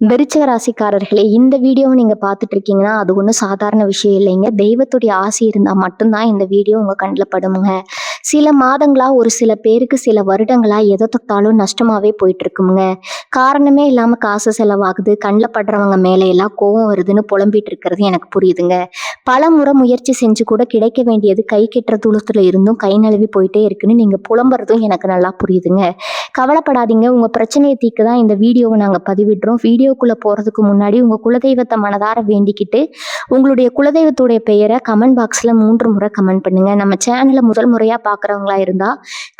விருச்சிக ராசிக்காரர்களே, இந்த வீடியோவை நீங்க பார்த்துட்டு இருக்கீங்கன்னா, அது ஒண்ணும் சாதாரண விஷயம் இல்லைங்க. தெய்வத்துடைய ஆசி இருந்தா மட்டும்தான் இந்த வீடியோ உங்க கண்ல படுமுங்க. சில மாதங்களா, ஒரு சில பேருக்கு சில வருடங்களா எத தொட்டாலும் நஷ்டமாவே போயிட்டு இருக்குமுங்க. காரணமே இல்லாம காசு செலவாகுது, கண்ல படுறவங்க மேல எல்லாம் கோவம் வருதுன்னு புலம்பிட்டு இருக்கிறது எனக்கு புரியுதுங்க. பலமுறை முயற்சி செஞ்சு கூட கிடைக்க வேண்டியது கை கெட்டுற தூரத்துல இருந்தும் கை நழுவி போயிட்டே இருக்குன்னு நீங்க புலம்புறதும் எனக்கு நல்லா புரியுதுங்க. கவலைப்படாதீங்க, உங்க பிரச்சனையை தீர்க்க தான் இந்த வீடியோவை நாங்க பதிவிடுறோம். வீடியோக்குள்ள போறதுக்கு முன்னாடி உங்க குலதெய்வத்தை மனதார வேண்டிக்கிட்டு உங்களுடைய குலதெய்வத்துடைய பெயரை கமெண்ட் பாக்ஸ்ல 3 முறை கமெண்ட் பண்ணுங்க. நம்ம சேனலை முதல் முறையா பாக்குறவங்களா இருந்தா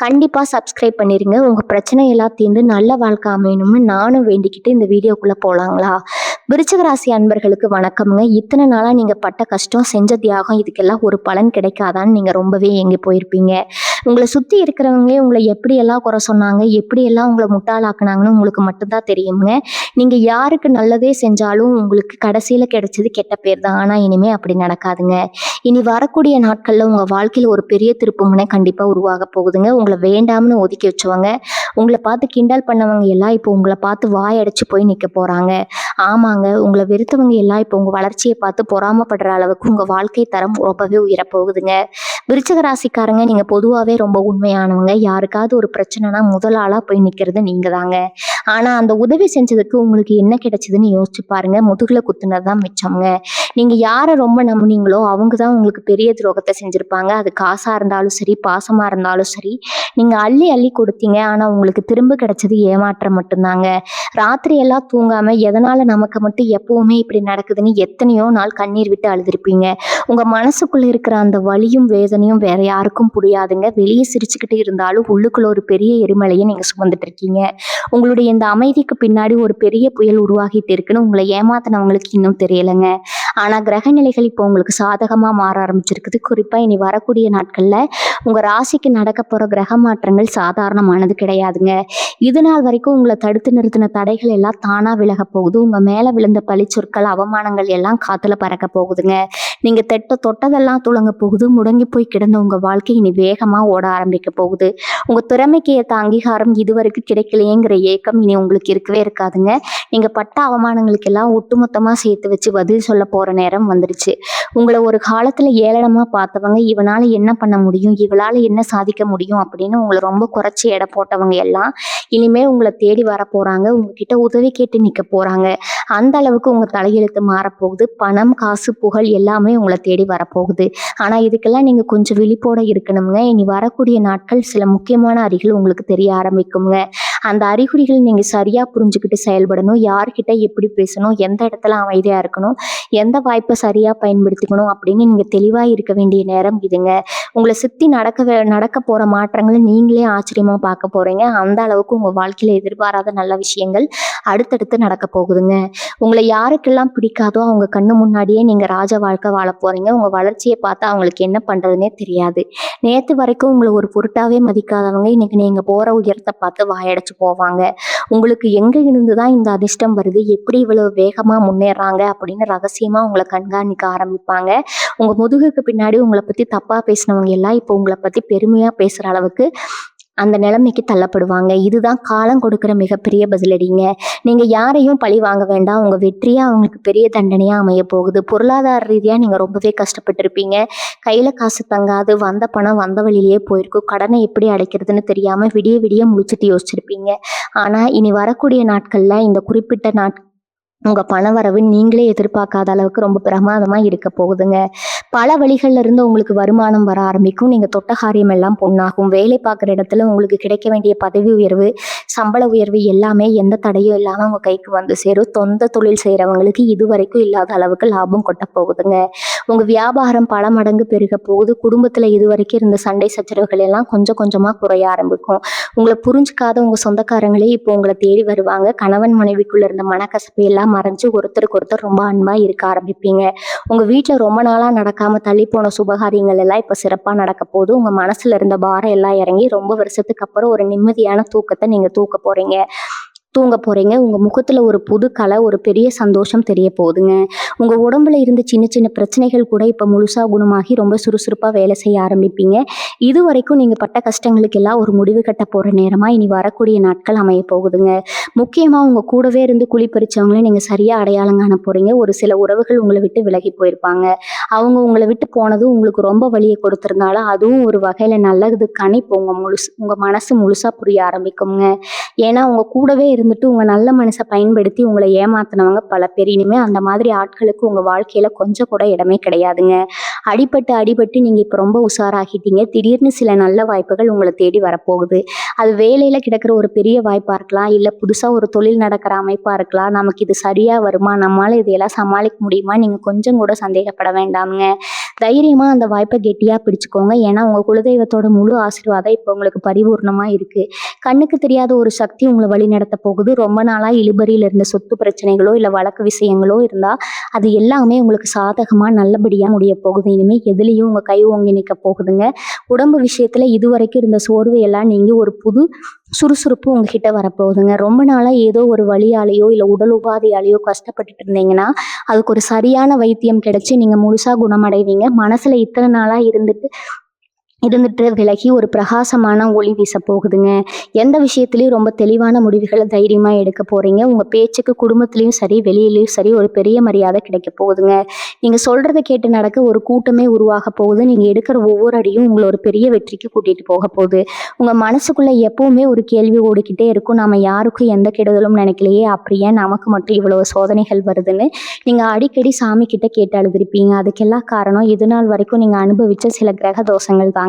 கண்டிப்பா சப்ஸ்கிரைப் பண்ணிருங்க. உங்க பிரச்சனை எல்லாம் தீர்ந்து நல்ல வாழ்க்கை அமையணும்னு நானும் வேண்டிக்கிட்டு இந்த வீடியோக்குள்ள போலாங்களா? விருச்சிக ராசி அன்பர்களுக்கு வணக்கம்ங்க. இத்தனை நாளா நீங்க பட்ட கஷ்டம், செஞ்ச தியாகம், இதுக்கெல்லாம் ஒரு பலன் கிடைக்காதான்னு நீங்க ரொம்பவே ஏங்கி போயிருப்பீங்க. உங்களை சுத்தி இருக்கிறவங்களே உங்களை எப்படியெல்லாம் குறை சொன்னாங்க, எப்படியெல்லாம் உங்களை முட்டாளாக்குனாங்கன்னு உங்களுக்கு மட்டும்தான் தெரியுங்க. நீங்க யாருக்கு நல்லதே செஞ்சாலும் உங்களுக்கு கடைசியில கிடைச்சது கெட்ட பேர் தான். ஆனா இனிமே அப்படி நடக்காதுங்க. இனி வரக்கூடிய நாட்கள்ல உங்க வாழ்க்கையில ஒரு பெரிய திருப்புமுனை கண்டிப்பா உருவாக போகுதுங்க. உங்களை வேண்டாம்னு ஒதுக்கி வச்சவங்க, உங்களை பார்த்து கிண்டல் பண்ணவங்க எல்லாம் இப்போ உங்களை பார்த்து வாயடைச்சு போய் நிக்க போறாங்க. ஆமாங்க, உங்களை வெறுத்தவங்க எல்லாம் இப்போ உங்க வளர்ச்சியை பார்த்து பொறாமப்படுற அளவுக்கு உங்க வாழ்க்கை தரம் ரொம்பவே உயரப் போகுதுங்க. விருச்சிக ராசிக்காரங்க, நீங்க பொதுவாவே ரொம்ப உண்மையானவங்க. யாருக்காவது ஒரு பிரச்சனைனா முதல் ஆளா போய் நிக்கிறது நீங்க தாங்க. ஆனா அந்த உதவி செஞ்சதுக்கு உங்களுக்கு என்ன கிடைச்சதுன்னு யோசிச்சு பாருங்க. முதுகுல குத்துனதுதான் மிச்சம்ங்க. நீங்க யாரை ரொம்ப நம்புனீங்களோ அவங்க தான் உங்களுக்கு பெரிய துரோகத்தை செஞ்சிருப்பாங்க. அது காசா இருந்தாலும் சரி, பாசமா இருந்தாலும் சரி, நீங்க அள்ளி அள்ளி கொடுத்தீங்க. ஆனா உங்களுக்கு திரும்ப கிடைச்சது ஏமாற்றம் மட்டும்தாங்க. ராத்திரி எல்லாம் தூங்காம எதனால நமக்கு மட்டும் எப்பவுமே இப்படி நடக்குதுன்னு எத்தனையோ நாள் கண்ணீர் விட்டு அழுதுருப்பீங்க. உங்க மனசுக்குள்ள இருக்கிற அந்த வலியும் வேதனையும் வேற யாருக்கும் புரியாதுங்க. வெளியே சிரிச்சுக்கிட்டு இருந்தாலும் உள்ளுக்குள்ள ஒரு பெரிய எரிமலையை நீங்க சுமந்துட்டு இருக்கீங்க. உங்களுடைய இந்த அமைதிக்கு பின்னாடி ஒரு பெரிய புயல் உருவாகிட்டு இருக்குன்னு உங்களை ஏமாத்தினவங்களுக்கு இன்னும் தெரியலைங்க. ஆனா கிரக நிலைகள் இப்போ உங்களுக்கு சாதகமா மாற ஆரம்பிச்சிருக்குது. குறிப்பா இனி வரக்கூடிய நாட்கள்ல உங்க ராசிக்கு நடக்க போற கிரக மாற்றங்கள் சாதாரணமானது கிடையாதுங்க. இது நாள் வரைக்கும் உங்களை தடுத்து நிறுத்தின தடைகள் எல்லாம் தானா விலக போகுது. உங்க மேல விழுந்த பழிச்சொற்கள், அவமானங்கள் எல்லாம் காத்துல பறக்க போகுதுங்க. நீங்க தொட்டதெல்லாம் துளங்க போகுது. முடங்கி போய் கிடந்த உங்க வாழ்க்கை இனி வேகமா ஓட ஆரம்பிக்க போகுது. உங்க திறமைக்கு ஏற்ற அங்கீகாரம் இதுவரைக்கும் கிடைக்கலையேங்கிற ஏக்கம் இனி உங்களுக்கு இருக்கவே இருக்காதுங்க. நீங்க பட்ட அவமானங்களுக்கு எல்லாம் ஒட்டுமொத்தமா சேர்த்து வச்சு பதில் சொல்ல போற நேரம் வந்துடுச்சு. உங்களை ஒரு காலத்துல ஏளனமா பார்த்தவங்க, இவனால என்ன பண்ண முடியும், இவளால என்ன சாதிக்க முடியும் அப்படின்னு உங்களை ரொம்ப குறைச்சி எடை போட்டவங்க எல்லாம் இனிமே உங்களை தேடி வர போறாங்க. உங்ககிட்ட உதவி கேட்டு நிக்க போறாங்க. அந்த அளவுக்கு உங்க தலையெழுத்து மாறப்போகுது. பணம், காசு, புகழ் எல்லாமே உங்களை தேடி வரப்போகுது. ஆனா இதுக்கெல்லாம் நீங்க கொஞ்சம் விழிப்போட இருக்கணுங்க. இனி வரக்கூடிய நாட்கள் சில முக்கியமான அறிகுறிகள் உங்களுக்கு தெரிய ஆரம்பிக்குங்க. அந்த அறிகுறிகள் நீங்க சரியா புரிஞ்சுக்கிட்டு செயல்படணும். யார்கிட்ட எப்படி பேசணும், எந்த இடத்துல அமைதியா இருக்கணும், எந்த வாய்ப்பை சரியா பயன்படுத்திக்கணும் அப்படின்னு நீங்க தெளிவா இருக்க வேண்டிய நேரம் இதுங்க. உங்களை சுத்தி நடக்க போற மாற்றங்களை நீங்களே ஆச்சரியமா பார்க்க போறீங்க. அந்த அளவுக்கு உங்க வாழ்க்கையில எதிர்பாராத நல்ல விஷயங்கள் அடுத்தடுத்து நடக்க போகுதுங்க. உங்களை யாருக்கெல்லாம் பிடிக்காதோ அவங்க கண்ணு முன்னாடியே நீங்க ராஜ வாழ்க்கை வாழ போறீங்க. உங்க வளர்ச்சியை பார்த்து அவங்களுக்கு என்ன பண்றதுன்னே தெரியாது. நேத்து வரைக்கும் உங்களை ஒரு பொருட்டாவே மதிக்காதவங்க இன்னைக்கு நீங்க போற உயரத்தை பார்த்து வாயடைச்சு போவாங்க. உங்களுக்கு எங்க இருந்துதான் இந்த அதிர்ஷ்டம் வருது, எப்படி இவ்வளவு வேகமா முன்னேறாங்க அப்படின்னு ரகசியமா உங்களை கண்காணிக்க ஆரம்பிப்பாங்க. உங்க முதுகுக்கு பின்னாடி உங்களை பத்தி தப்பா பேசினவங்க எல்லாம் இப்போ உங்களை பத்தி பெருமையா பேசுற அளவுக்கு அந்த நிலைமைக்கு தள்ளப்படுவாங்க. இதுதான் காலம் கொடுக்கிற மிகப்பெரிய பதிலடிங்க. நீங்க யாரையும் பழி வாங்க வேண்டாம். உங்க வெற்றியா அவங்களுக்கு பெரிய தண்டனையா அமைய போகுது. பொருளாதார ரீதியா நீங்க ரொம்பவே கஷ்டப்பட்டிருப்பீங்க. கையில காசு தங்காது, வந்த பணம் வந்த வழியிலேயே போயிருக்கும். கடனை எப்படி அடைக்கிறதுன்னு தெரியாம விடிய விடிய முழிச்சிட்டு யோசிச்சிருப்பீங்க. ஆனா இனி வரக்கூடிய நாட்கள்ல இந்த குறிப்பிட்ட உங்க பணவரவு நீங்களே எதிர்பார்க்காத அளவுக்கு ரொம்ப பிரமாதமா இருக்க போகுதுங்க. பல வழிகள்ல இருந்து உங்களுக்கு வருமானம் வர ஆரம்பிக்கும். நீங்க தொட்ட காரியம் எல்லாம் பொன்னாகும். வேலை பார்க்குற இடத்துல உங்களுக்கு கிடைக்க வேண்டிய பதவி உயர்வு, சம்பள உயர்வு எல்லாமே எந்த தடையும் இல்லாம உங்க கைக்கு வந்து சேரும். சொந்த தொழில் செய்யறவங்களுக்கு இதுவரைக்கும் இல்லாத அளவுக்கு லாபம் கொட்ட போகுதுங்க. உங்க வியாபாரம் பல மடங்கு பெருக போகுது. குடும்பத்துல இதுவரைக்கும் இருந்த சண்டை சச்சரவுகள் எல்லாம் கொஞ்சம் கொஞ்சமா குறைய ஆரம்பிக்கும். உங்களை புரிஞ்சுக்காத உங்க சொந்தக்காரங்களே இப்போ உங்களை தேடி வருவாங்க. கணவன் மனைவிக்குள்ள இருந்த மனக்கசப்பு எல்லாம் மறைஞ்சு ஒருத்தருக்கு ஒருத்தர் ரொம்ப அன்பா இருக்க ஆரம்பிப்பீங்க. உங்க வீட்டுல ரொம்ப நாளா நடக்காம தள்ளி போன சுபகாரியங்கள் எல்லாம் இப்ப சிறப்பா நடக்க போகுது. உங்க மனசுல இருந்த பாரம் எல்லாம் இறங்கி ரொம்ப வருஷத்துக்கு அப்புறம் ஒரு நிம்மதியான தூக்கத்தை நீங்க தூக்க போறீங்க. தூங்க போகிறீங்க. உங்கள் முகத்தில் ஒரு புது கலை, ஒரு பெரிய சந்தோஷம் தெரிய போகுதுங்க. உங்கள் உடம்புல இருந்து சின்ன சின்ன பிரச்சனைகள் கூட இப்போ முழுசாக குணமாகி ரொம்ப சுறுசுறுப்பாக வேலை செய்ய ஆரம்பிப்பீங்க. இது வரைக்கும் நீங்கள் பட்ட கஷ்டங்களுக்கெல்லாம் ஒரு முடிவு கட்ட போகிற நேரமாக இனி வரக்கூடிய நாட்கள் அமைய போகுதுங்க. முக்கியமாக உங்கள் கூடவே இருந்து குழி பறிச்சவங்களே நீங்கள் சரியாக அடையாளம் காண போகிறீங்க. ஒரு சில உறவுகள் உங்களை விட்டு விலகி போயிருப்பாங்க. அவங்க உங்களை விட்டு போனதும் உங்களுக்கு ரொம்ப வலியை கொடுத்துருந்தாலும் அதுவும் ஒரு வகையில் நல்லதுக்கான இப்போ உங்கள் மனசு முழுசாக புரிய ஆரம்பிக்குங்க. ஏன்னா உங்க கூடவே இருந்துட்டு உங்க நல்ல மனசை பயன்படுத்தி உங்களை ஏமாத்தினவங்க பல பேர். இனிமே அந்த மாதிரி ஆட்களுக்கு உங்க வாழ்க்கையில கொஞ்சம் கூட இடமே கிடையாதுங்க. அடிபட்டு நீங்க இப்ப ரொம்ப உஷாராகிட்டீங்க. திடீர்னு சில நல்ல வாய்ப்புகள் உங்களை தேடி வரப்போகுது. அது வேலையில கிடக்கிற ஒரு பெரிய வாய்ப்பா இருக்கலாம், இல்ல புதுசா ஒரு தொழில் நடக்கிற அமைப்பா இருக்கலாம். நமக்கு இது சரியா வருமா, நம்மளால இதையெல்லாம் சமாளிக்க முடியுமா, நீங்க கொஞ்சம் கூட சந்தேகப்பட வேண்டாமுங்க. தைரியமா அந்த வாய்ப்பை கெட்டியா பிடிச்சுக்கோங்க. ஏன்னா உங்க குலதெய்வத்தோட முழு ஆசீர்வாதம் இப்போ உங்களுக்கு பரிபூர்ணமா இருக்கு. கண்ணுக்கு தெரியாத ஒரு சக்தி உங்களை வழி நடத்த போகுது. ரொம்ப நாளா இழுபறியில் இருந்த சொத்து பிரச்சனைகளோ இல்ல வழக்கு விஷயங்களோ இருந்தா அது எல்லாமே உங்களுக்கு சாதகமா நல்லபடியா முடிய போகுது. இனிமே எதுலயும் உங்க கை ஓங்கி நிற்க போகுதுங்க. உடம்பு விஷயத்துல இதுவரைக்கும் இருந்த சோர்வு எல்லாம் நீங்கி ஒரு புது சுறுசுறுப்பு உங்ககிட்ட வரப்போகுதுங்க. ரொம்ப நாளா ஏதோ ஒரு வலியாலேயோ இல்ல உடல் உபாதையாலேயோ கஷ்டப்பட்டுட்டு இருந்தீங்கன்னா அதுக்கு ஒரு சரியான வைத்தியம் கிடைச்சு நீங்க முழுசா குணமடைவீங்க. மனசுல இத்தனை நாளா இருந்துட்டு விலகி ஒரு பிரகாசமான ஒளி வீச போகுதுங்க. எந்த விஷயத்துலையும் ரொம்ப தெளிவான முடிவுகளை தைரியமா எடுக்க போறீங்க. உங்க பேச்சுக்கு குடும்பத்திலையும் சரி வெளியிலயும் சரி ஒரு பெரிய மரியாதை கிடைக்க போகுதுங்க. நீங்க சொல்றதை கேட்டு நடக்க ஒரு கூட்டமே உருவாக போகுது. நீங்க எடுக்கிற ஒவ்வொரு அடியும் உங்களை ஒரு பெரிய வெற்றிக்கு கூட்டிட்டு போக போகுது. உங்க மனசுக்குள்ள எப்பவுமே ஒரு கேள்வி ஓடிக்கிட்டே இருக்கும், நாம யாருக்கும் எந்த கெடுதலும் நினைக்கலையே, அப்படியே நமக்கு மட்டும் இவ்வளவு சோதனைகள் வருதுன்னு நீங்க அடிக்கடி சாமி கிட்ட கேட்டு அழுதுருப்பீங்க. அதுக்கெல்லாம் காரணம் இது நாள் வரைக்கும் நீங்க அனுபவிச்ச சில கிரக தோஷங்கள் தான்.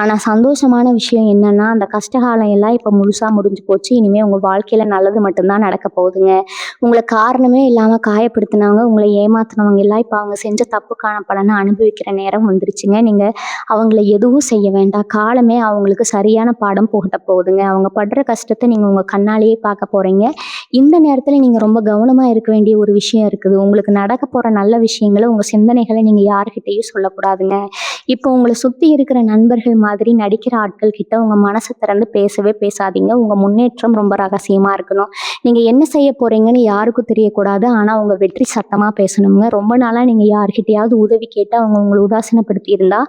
ஆனா சந்தோஷமான விஷயம் என்னன்னா அந்த கஷ்டகாலம் எல்லாம் இப்ப முழுசா முடிஞ்சு போச்சு. இனிமே உங்க வாழ்க்கையில நல்லது மட்டும்தான் நடக்க போகுதுங்க. உங்களை காரணமே இல்லாம காயப்படுத்தினவங்க, உங்களை ஏமாத்தினவங்க எல்லாம் இப்ப அவங்க செஞ்ச தப்புக்கான பலனை அனுபவிக்கிற நேரம் வந்துருச்சுங்க. நீங்க அவங்கள எதுவும் செய்ய வேண்டாம். காலமே அவங்களுக்கு சரியான பாடம் புகட்ட போகுதுங்க. அவங்க படுற கஷ்டத்தை நீங்க உங்க கண்ணாலேயே பார்க்க போறீங்க. இந்த நேரத்துல நீங்க ரொம்ப கவனமா இருக்க வேண்டிய ஒரு விஷயம் இருக்குது. உங்களுக்கு நடக்க போற நல்ல விஷயங்களை உங்க சிந்தனைகளை நீங்க யாருக்கிட்டையும் சொல்லக்கூடாதுங்க. இப்போ உங்களை சுத்தி இருக்கிற நண்பர்கள் மாதிரி நடிக்கிற ஆட்கள் கிட்ட உங்க மனசை திறந்து பேசவே பேசாதீங்க. உங்க முன்னேற்றம் ரொம்ப ரகசியமா இருக்கணும். நீங்க என்ன செய்ய போறீங்கன்னு யாருக்கும் தெரியக்கூடாது. ஆனா உங்க வெற்றி சத்தமா பேசணுங்க. ரொம்ப நாளா நீங்க யார்கிட்டயாவது உதவி கேட்டு அவங்க உங்களை உதாசீனப்படுத்தி இருந்தா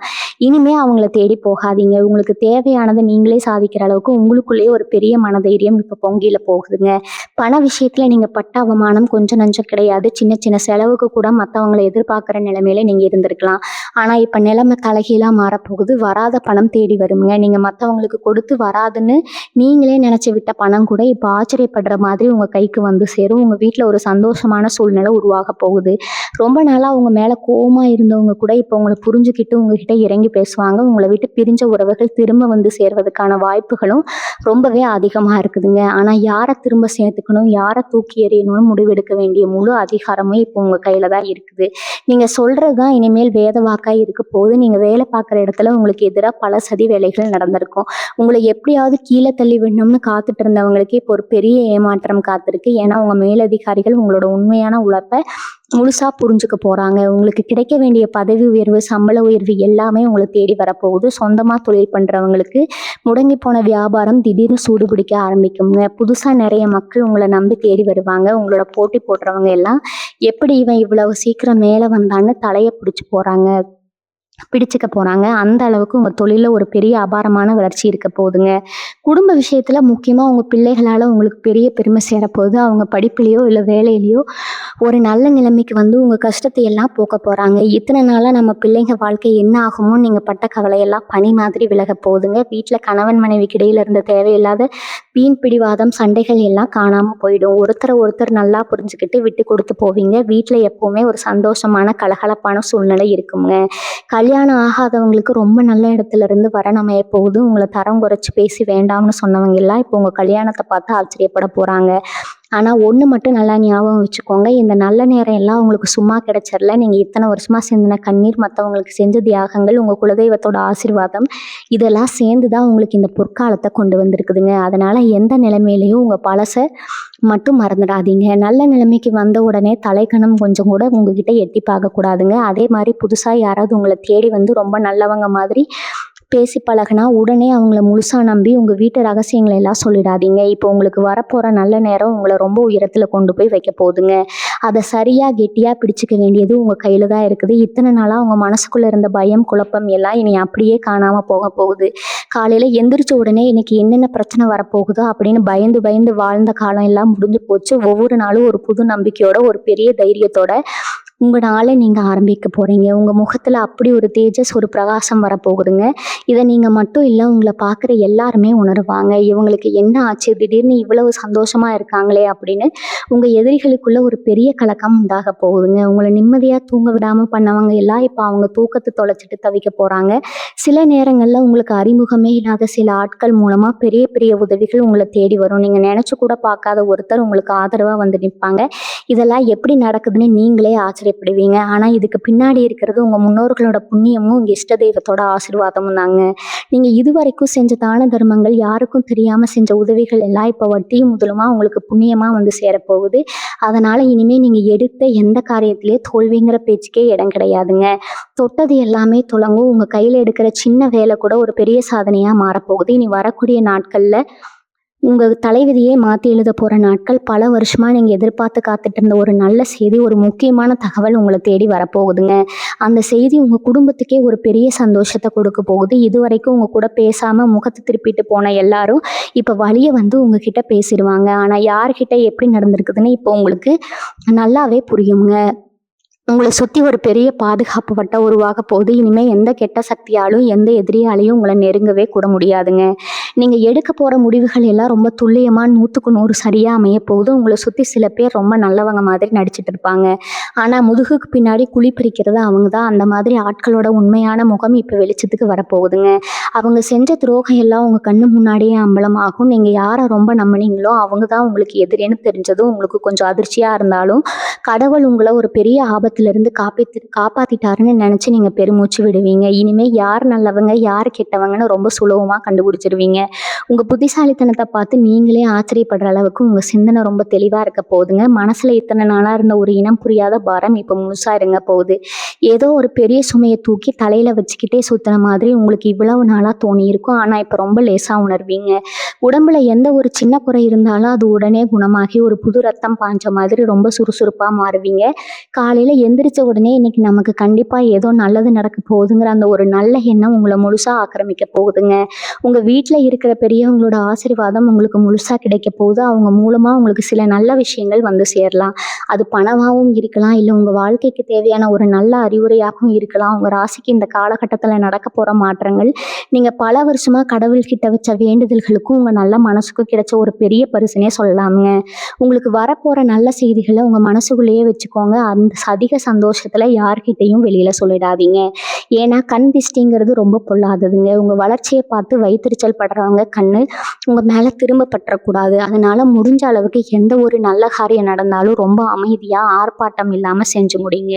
இனிமே அவங்கள தேடி போகாதீங்க. உங்களுக்கு தேவையானதை நீங்களே சாதிக்கிற அளவுக்கு உங்களுக்குள்ளேயே ஒரு பெரிய மனதைரியம் இப்ப பொங்கில போகுதுங்க. பண விஷயத்துல நீங்க பட்ட அவமானம் கொஞ்சம் நஞ்சம் கிடையாது. சின்ன சின்ன செலவுக்கு கூட மற்றவங்களை எதிர்பார்க்குற நிலைமையில நீங்க இருந்திருக்கலாம். ஆனா இப்ப நிலைமை தலைகீழா மாறப்போகுது. வராத பணம் தேடி வருங்க. நீங்க மற்றவங்களுக்கு கொடுத்து வராதுன்னு நீங்களே நினைச்சு விட்ட பணம் கூட இப்ப ஆச்சரியப்படுற மாதிரி உங்க கைக்கு வந்து சேரும். உங்க வீட்டுல ஒரு சந்தோஷமான சூழ்நிலை உருவாக போகுது. ரொம்ப நாளா உங்க மேல கோவமா இருந்தவங்க கூட இப்ப உங்களை புரிஞ்சுக்கிட்டு உங்ககிட்ட இறங்கி பேசுவாங்க. உங்களை விட்டு பிரிஞ்ச உறவுகள் திரும்ப வந்து சேர்வதற்கான வாய்ப்புகளும் ரொம்பவே அதிகமா இருக்குதுங்க. ஆனா யாரை திரும்ப சேர்த்துக்கணும், யாரை தூக்கி எறியணும்னு முடிவெடுக்க வேண்டிய முழு அதிகாரமும் இப்போ உங்க கையில தான் இருக்குது. நீங்க சொல்றதுதான் இனிமேல் வேத வாக்கா இருக்க போது. நீங்க வேலை பார்க்குற இடத்துல உங்களுக்கு எதிராக பல சதி வேலைகள் நடந்திருக்கும். உங்களை எப்படியாவது கீழே தள்ளி விடணும்னு காத்துட்டு இருந்தவங்களுக்கு இப்போ ஒரு பெரிய ஏமாற்றம் காத்திருக்கு. ஏன்னா உங்க மேலதிகாரிகள் உங்களோட உண்மையான உழைப்பை முழுசா புரிஞ்சுக்க போறாங்க. உங்களுக்கு கிடைக்க வேண்டிய பதவி உயர்வு, சம்பள உயர்வு எல்லாமே உங்களை தேடி வரப்போகுது. சொந்தமா தொழில் பண்றவங்களுக்கு முடங்கி போன வியாபாரம் திடீர்னு சூடு பிடிக்க ஆரம்பிக்குங்க. புதுசா நிறைய மக்கள் உங்களை நம்பி தேடி வருவாங்க. உங்களோட போட்டி போடுறவங்க எல்லாம் எப்படி இவன் இவ்வளவு சீக்கிரம் மேல வந்தான்னு தலையை பிடிச்சுக்க போறாங்க. அந்த அளவுக்கு உங்க தொழில ஒரு பெரிய அபாரமான வளர்ச்சி இருக்க போகுதுங்க. குடும்ப விஷயத்துல முக்கியமா உங்க பிள்ளைகளால உங்களுக்கு பெரிய பெருமை சேரப்போகுது. அவங்க படிப்புலயோ இல்ல வேலையிலயோ ஒரு நல்ல நிலைமைக்கு வந்து உங்க கஷ்டத்தை எல்லாம் போக்க போறாங்க. இத்தனை நாளா நம்ம பிள்ளைங்க வாழ்க்கை என்ன ஆகுமோ நீங்க பட்ட கவலையெல்லாம் பனி மாதிரி விலக போகுதுங்க. வீட்டுல கணவன் மனைவிக்கு இடையில இருந்த தேவையில்லாத வீண் பிடிவாதம் சண்டைகள் எல்லாம் காணாம போயிடும். ஒருத்தர் நல்லா புரிஞ்சுக்கிட்டு விட்டு கொடுத்து போவீங்க. வீட்டுல எப்பவுமே ஒரு சந்தோஷமான கலகலப்பான சூழ்நிலை இருக்குங்க. கல்யாணம் ஆகாதவங்களுக்கு ரொம்ப நல்ல இடத்துல இருந்து வரன் அமைய போகுது. உங்களை தரம் குறைச்சி பேசி வேண்டாம்னு சொன்னவங்க எல்லாம் இப்போ உங்க கல்யாணத்தை பார்த்து ஆச்சரியப்பட போறாங்க. ஆனா ஒண்ணு மட்டும் நல்லா ஞாபகம் வச்சுக்கோங்க, இந்த நல்ல நேரம் எல்லாம் உங்களுக்கு சும்மா கிடைச்சிடல. நீங்க இத்தனை வருஷமா சிந்தின கண்ணீர், மற்றவங்களுக்கு செஞ்ச தியாகங்கள், உங்க குலதெய்வத்தோட ஆசீர்வாதம் இதெல்லாம் சேர்ந்துதான் உங்களுக்கு இந்த பொற்காலத்தை கொண்டு வந்திருக்குதுங்க. அதனால எந்த நிலைமையிலையும் உங்க பழசை மட்டும் மறந்துடாதீங்க. நல்ல நிலைமைக்கு வந்த உடனே தலைக்கணம் கொஞ்சம் கூட உங்ககிட்ட எட்டி பார்க்க கூடாதுங்க. அதே மாதிரி புதுசா யாராவது உங்களை தேடி வந்து ரொம்ப நல்லவங்க மாதிரி பேசி பழகுனா உடனே அவங்கள முழுசா நம்பி உங்க வீட்டு ரகசியங்களை எல்லாம் சொல்லிடாதீங்க. இப்போ உங்களுக்கு வரப்போற நல்ல நேரம் உங்களை ரொம்ப உயரத்துல கொண்டு போய் வைக்க போகுதுங்க. அதை சரியா கெட்டியா பிடிச்சுக்க வேண்டியது உங்க கையில தான் இருக்குது. இத்தனை நாளா உங்க மனசுக்குள்ள இருந்த பயம் குழப்பம் எல்லாம் இனி அப்படியே காணாம போக போகுது. காலையில எந்திரிச்ச உடனே இன்னைக்கு என்னென்ன பிரச்சனை வரப்போகுதோ அப்படின்னு பயந்து பயந்து வாழ்ந்த காலம் எல்லாம் முடிஞ்சு போச்சு. ஒவ்வொரு நாளும் ஒரு புது நம்பிக்கையோட ஒரு பெரிய தைரியத்தோட உங்க நாளை நீங்க ஆரம்பிக்க போறீங்க. உங்க முகத்துல அப்படி ஒரு தேஜஸ், ஒரு பிரகாசம் வரப்போகுதுங்க. இதை நீங்க மட்டும் இல்ல, உங்களை பார்க்குற எல்லாருமே உணருவாங்க. இவங்களுக்கு என்ன ஆச்சு, திடீர்னு இவ்வளவு சந்தோஷமா இருக்காங்களே அப்படின்னு உங்க எதிரிகளுக்குள்ள ஒரு பெரிய கலக்கம் உண்டாக போகுதுங்க. உங்களை நிம்மதியா தூங்க விடாம பண்ணவங்க எல்லாம் இப்ப அவங்க தூக்கத்தை தொலைச்சிட்டு தவிக்க போறாங்க. சில நேரங்கள்ல உங்களுக்கு அறிமுகமே இல்லாத சில ஆட்கள் மூலமா பெரிய பெரிய உதவிகள் உங்களை தேடி வரும். நீங்க நினைச்சு கூட பார்க்காத ஒருத்தர் உங்களுக்கு ஆதரவா வந்து நிற்பாங்க. இதெல்லாம் எப்படி நடக்குதுன்னு நீங்களே ஆச்சரியப்படுவீங்க. ஆனா இதுக்கு பின்னாடி இருக்கிறது உங்க முன்னோர்களோட புண்ணியமும் உங்க இஷ்ட தெய்வத்தோட ஆசீர்வாதமும் தாங்க. நீங்க இதுவரைக்கும் செஞ்ச தான தர்மங்கள், யாருக்கும் தெரியாம செஞ்ச உதவிகள் எல்லாம் இப்ப வட்டியும் முதலுமா உங்களுக்கு புண்ணியமா வந்து சேரப்போகுது. அதனால இனிமே நீங்க எடுத்த எந்த காரியத்திலேயே தோல்விங்கிற பேச்சுக்கே இடம் கிடையாதுங்க. தொட்டது எல்லாமே துலங்கும். உங்க கையில எடுக்கிற சின்ன வேலை கூட ஒரு பெரிய சாதனையா மாறப்போகுது. இனி வரக்கூடிய நாட்கள்ல உங்க தலைவிதியே மாத்தி எழுத போற நாட்கள். பல வருஷமா நீங்க எதிர்பார்த்து காத்துட்டு இருந்த ஒரு நல்ல செய்தி, ஒரு முக்கியமான தகவல் உங்களை தேடி வரப்போகுதுங்க. அந்த செய்தி உங்க குடும்பத்துக்கே ஒரு பெரிய சந்தோஷத்தை கொடுக்க போகுது. இதுவரைக்கும் உங்க கூட பேசாம முகத்தை திருப்பிட்டு போன எல்லாரும் இப்ப வழிய வந்து உங்ககிட்ட பேசிடுவாங்க. ஆனா யார்கிட்ட எப்படி நடந்திருக்குதுன்னு இப்போ உங்களுக்கு நல்லாவே புரியுங்க. உங்களை சுத்தி ஒரு பெரிய பாதுகாப்பு வட்டம் உருவாக போகுது. இனிமே எந்த கெட்ட சக்தியாலும் எந்த எதிரியாலையும் உங்களை நெருங்கவே கூட முடியாதுங்க. நீங்க எடுக்க போற முடிவுகள் எல்லாம் ரொம்ப துல்லியமா 100க்கு 100 சரியா அமைய போகுது. உங்களை சுத்தி சில பேர் ரொம்ப நல்லவங்க மாதிரி நடிச்சிட்டு இருப்பாங்க. ஆனா முதுகுக்கு பின்னாடி குழி பறிக்கிறது அவங்க தான். அந்த மாதிரி ஆட்களோட உண்மையான முகம் இப்ப வெளிச்சத்துக்கு வரப்போகுதுங்க. அவங்க செஞ்ச துரோகம் எல்லாம் உங்க கண்ணு முன்னாடியே அம்பலமாகும். நீங்க யாரை ரொம்ப நம்பினீங்களோ அவங்க தான் உங்களுக்கு எதிரின்னு தெரிஞ்சதும் உங்களுக்கு கொஞ்சம் அதிர்ச்சியா இருந்தாலும், கடவுள் உங்களை ஒரு பெரிய ஆபத்திலிருந்து காப்பாத்திட்டாருன்னு நினைச்சு நீங்க பெருமூச்சு விடுவீங்க. இனிமே யார் நல்லவங்க யார் கெட்டவங்கன்னு ரொம்ப சுலபமா கண்டுபிடிச்சிருவீங்க. உங்க புத்திசாலித்தனத்தை பார்த்து நீங்களே ஆச்சரியப்படுற அளவுக்கு உங்க சிந்தனை ரொம்ப தெளிவா இருக்க போகுதுங்க. மனசுல இத்தனை நாளா இருந்த ஒரு இனம் புரியாத பாரம் இப்ப முழுசா இருங்க போகுது. ஏதோ ஒரு பெரிய சுமையை தூக்கி தலையில வச்சுக்கிட்டே சுத்தின மாதிரி உங்களுக்கு இவ்வளவு நாளா தோணி இருக்கும். ஆனா இப்ப ரொம்ப லேசா உணர்வீங்க. உடம்புல எந்த ஒரு சின்ன குறை இருந்தாலும் அது உடனே குணமாகி ஒரு புது ரத்தம் பாஞ்ச மாதிரி ரொம்ப சுறுசுறுப்பா மாறுவீங்க. காலையில எந்திரிச்ச உடனே இன்னைக்கு நமக்கு கண்டிப்பா ஏதோ நல்லது நடக்க போகுதுங்கிற அந்த ஒரு நல்ல எண்ணம் உங்களை முழுசா ஆக்கிரமிக்க போகுதுங்க. உங்க வீட்டுல இருக்கிற பெரியவங்களோட ஆசீர்வாதம் உங்களுக்கு முழுசா கிடைக்க போகுது. அவங்க மூலமா உங்களுக்கு சில நல்ல விஷயங்கள் வந்து சேரலாம். அது பணமாகவும் இருக்கலாம், இல்லை உங்க வாழ்க்கைக்கு தேவையான ஒரு நல்ல அறிவுரையாகவும் இருக்கலாம். உங்க ராசிக்கு இந்த காலகட்டத்துல நடக்க போற மாற்றங்கள் நீங்க பல வருஷமா கடவுள்கிட்ட வச்ச வேண்டுதல்களுக்கும் உங்க நல்ல மனசுக்கும் கிடைச்ச ஒரு பெரிய பரிசுனே சொல்லலாமுங்க. உங்களுக்கு வரப்போற நல்ல செய்திகளை உங்க மனசுக்குள்ளேயே வச்சுக்கோங்க. அந்த அதிக சந்தோஷத்துல யார்கிட்டையும் வெளியில சொல்லிடாதீங்க. ஏன்னா கண் திஷ்டிங்கிறது ரொம்ப பொல்லாததுங்க. உங்க வளர்ச்சியை பார்த்து வயிற்றுச்சல் படுறவங்க கண்ணு உங்க மேல திரும்ப பற்றக்கூடாது. அதனால முடிஞ்ச அளவுக்கு எந்த ஒரு நல்ல காரியம் நடந்தாலும் ரொம்ப அமைதியா ஆர்ப்பாட்டம் இல்லாம செஞ்சு முடிங்க.